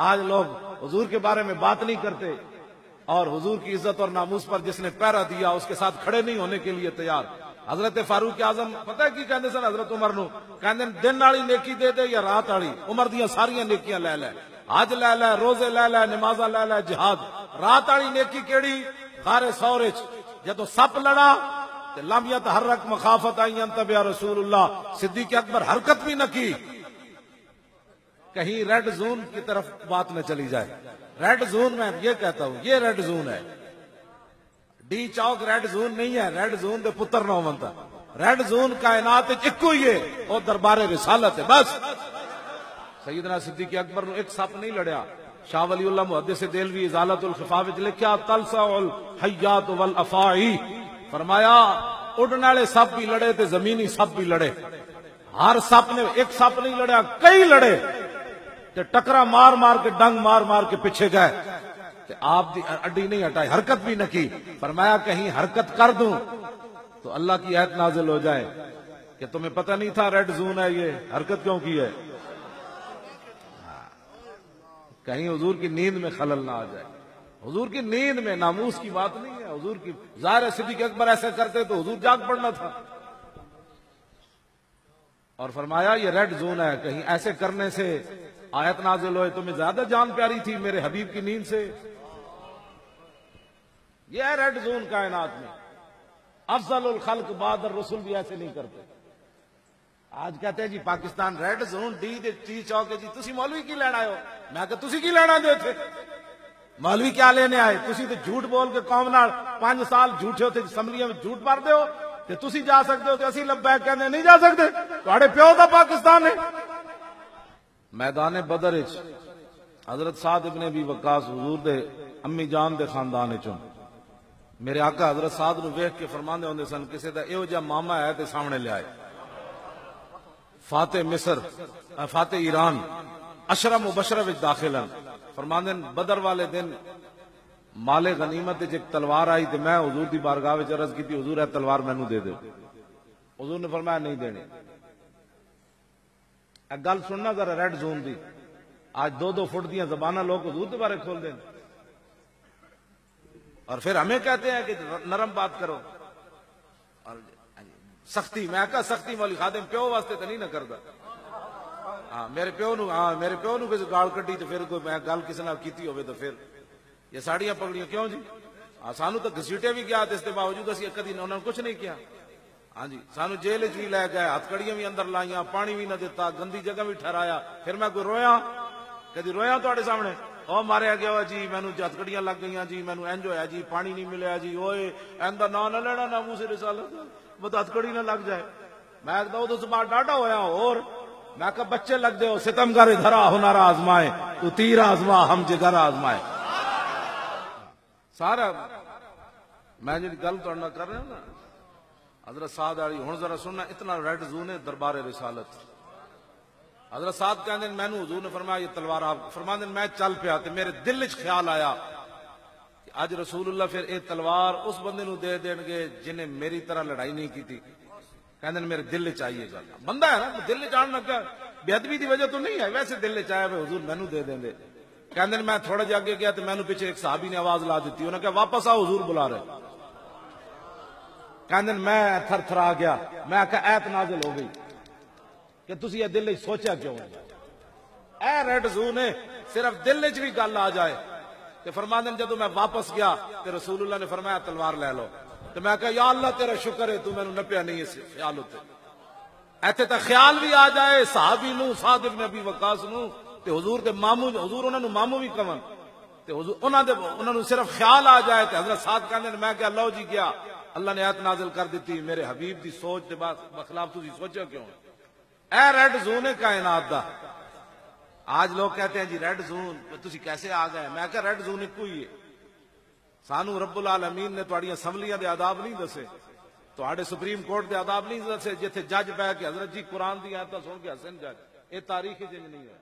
آج لوگ حضور کے بارے میں بات نہیں کرتے اور حضور کی عزت اور ناموس پر جس نے پہرا دیا اس کے ساتھ کھڑے نہیں ہونے کے لیے تیار. حضرت فاروق اعظم پتہ ہے کی کہندے سن حضرت عمر نو؟ کہندے دن والی نیکی دے دے یا رات والی. عمر دیاں ساریاں نیکیاں لے لے, حج لے لے, روزے لے لے, نمازاں لے لے, جہاد. رات والی نیکی کیڑی؟ غار ثور وچ جدوں سپ لڑا تے لم یتحرک مخافت ان ينتبه رسول اللہ, صدیق اکبر حرکت بھی نہ کی کہیں ریڈ زون کی طرف بات نہ چلی جائے. ریڈ زون میں یہ کہتا ہوں یہ ریڈ زون ہے. ڈی چوک ریڈ زون نہیں ہے, ریڈ زون دے پتر نہ ہوندا. ریڈ زون کائنات وچ اکو ہی ہے اور دربار رسالت ہے بس. سیدنا صدیق اکبر نو ایک سپ نہیں لڑیا. شاہ ولی اللہ محدث دہلوی ازالۃ الخفا وچ لکھیا تلسع الحیات والافاعی, فرمایا اڑنے والے سپ بھی لڑے تے زمینی سپ بھی لڑے. ہر سپ نے ایک سپ نہیں لڑیا, کئی لڑے تے ٹکرا مار مار کے ڈنگ مار مار کے پیچھے گئے تے آپ دی اڈی نہیں ہٹائی, حرکت بھی نہ کی. فرمایا کہیں حرکت کر دوں تو اللہ کی آیت نازل ہو جائے کہ تمہیں پتہ نہیں تھا ریڈ زون ہے, یہ حرکت کیوں کی ہے. کہیں حضور کی نیند میں خلل نہ آ جائے. حضور کی نیند میں ناموس کی بات نہیں ہے. حضور کی ظاہر صدیق اکبر ایسے کرتے تو حضور جاگ پڑنا تھا. اور فرمایا یہ ریڈ زون ہے, کہیں ایسے کرنے سے آیت نازل ہوئے تمہیں زیادہ جان پیاری تھی میرے حبیب کی نیند سے. یہ ہے ریڈ زون کائنات میں. افضل الخلق بعد الرسل بھی ایسے نہیں کرتے. آج کہتے ہیں جی پاکستان ریڈ زون ڈی چوک ہے جی, تسی مولوی کی لینا آئے ہو؟ میں کہ تسی کی لینا دے تھے, مولوی کیا لینے آئے؟ تسی تو جھوٹ بول کے قوم نال 5 سال جھوٹے ہوتے اسمبلیاں میں جھوٹ مارتے ہو تے تسی جا سکتے ہو تے اسی لبیک کہندے نہیں جا سکتے. تہاڈے پیو دا پاکستان ہے. میدان بدر وچ حضرت سعد ابن ابی وقاص حضور دے امی جان دے خاندان وچوں میرے آقا حضرت سعد نو ویکھ کے فرماندے ہوندے سن کسے دا ایہو جا ماما ہے تے سامنے لے آئے. فاتح مصر فاتح ایران عشرہ مبشرہ وچ داخل ہیں. فرماندے بدر والے دن مال غنیمت وچ ایک تلوار آئی تے میں حضور دی بارگاہ وچ عرض کیتی حضور اے تلوار مینوں دے دو. حضور نے فرمایا نہیں دینی. اے گل سننا ذرا ریڈ زون دی. آج 2 فٹ دیاں زباناں لوگ حضور دے بارے کھول دیں اور پھر ہمیں کہتے ہیں کہ نرم بات کرو اور سختی. میں کہا سختی والی خادم پیو واسطے تو نہیں نہ کردا. میرے پیو نو کسی گال کڈی تو پھر کوئی میں گل کسی نال کیتی ہوئے تو پھر یہ ساڑیاں پگڑیاں کیوں جی؟ سانو تو گھسیٹے بھی گیا اس کے باوجود اسی کدی انہوں نے کچھ نہیں کیا. ہاں جی سانو جیل بھی لے گئے, ہتھ کڑیاں بھی اندر لائیاں, پانی بھی نہ دیتا, گندی جگہ بھی ٹھہرایا. پھر میں کوئی رویا کدی رویا تواڈے سامنے؟ او ماریا گیا ہوا جی, مینوں ہتھ کڑیاں لگ گئیاں جی, مینوں انج ہویا جی, پانی نہیں ملیا جی, اوئے ایندا نام نہ لینا ناموس رسالت, مت ہتھ کڑی نہ لگ جائے. میں تو صبح ڈاڈا ہویا. اور میں کہ بچے لگ دے ہو ستمگر دھرا ہنر آزمائے, تو تیر آزما ہم جگر آزمائے. سارا میں جی گل تہاڈے نال کر رہا ہوں نا حضرت سعد والی, ہن ذرا سننا. اتنا ریڈ زون ہے دربار رسالت. حضرت سعد کہندے مینوں حضور نے فرمایا یہ تلوار آپ. فرماندے میں چل پیا تے میرے دل وچ خیال آیا کہ اج رسول اللہ پھر یہ تلوار اس بندے نو دے دین گے جنہیں میری طرح لڑائی نہیں کی تھی. کہندے میرے دل وچ آئی ہے گل. بندہ ہے نا دل وچ آن لگا, بے ادبی دی وجہ تو نہیں ہے, ویسے دل وچ آیا حضور مینوں دے دیں دے. کہندے میں تھوڑا جا اگے گیا تے مینوں پیچھے ایک صحابی نے آواز لا دیتی. انہوں نے کہا واپس آؤ حضور بلا رہے. کہندے میں تھر تھرا گیا. میں کہا ایت نازل ہو گئی کہ تسی یہ دل وچ سوچا کیوں؟ اے ریڈ زون ہے, صرف دل وچ بھی گل آ جائے. کہ فرماندے جدوں میں واپس گیا تے رسول اللہ نے فرمایا تلوار لے لو. تو میں کہا یا اللہ تیرا شکر ہے تو مینوں نپیا نہیں اس خیال ہوتے. ایتھے تے خیال بھی آ جائے صحابی نو سعد ابن ابی وقاص نو تے حضور دے مامو, حضور انہاں نو مامو بھی کون تے حضور انہاں نو صرف خیال آ جائے تے حضرت سعد کہندے میں کہ اللہ جی گیا اللہ نے آیت نازل کر دیتی میرے حبیب دی سوچ دے بخلاف تسی سوچا کیوں؟ اے ریڈ زون ہے کائنات دا. آج لوگ کہتے ہیں جی ریڈ زون تسی کیسے آ گئے؟ میں کہ ریڈ زون ایک ہی ہے. سانو رب العالمین نے تہاڈیاں اسمبلیاں دے آداب نہیں دسے, تہاڈے سپریم کورٹ دے آداب نہیں دسے جتھے جج بہ کے حضرت جی قرآن دی آیتاں سن کے حسن جج. یہ تاریخ نہیں ہے.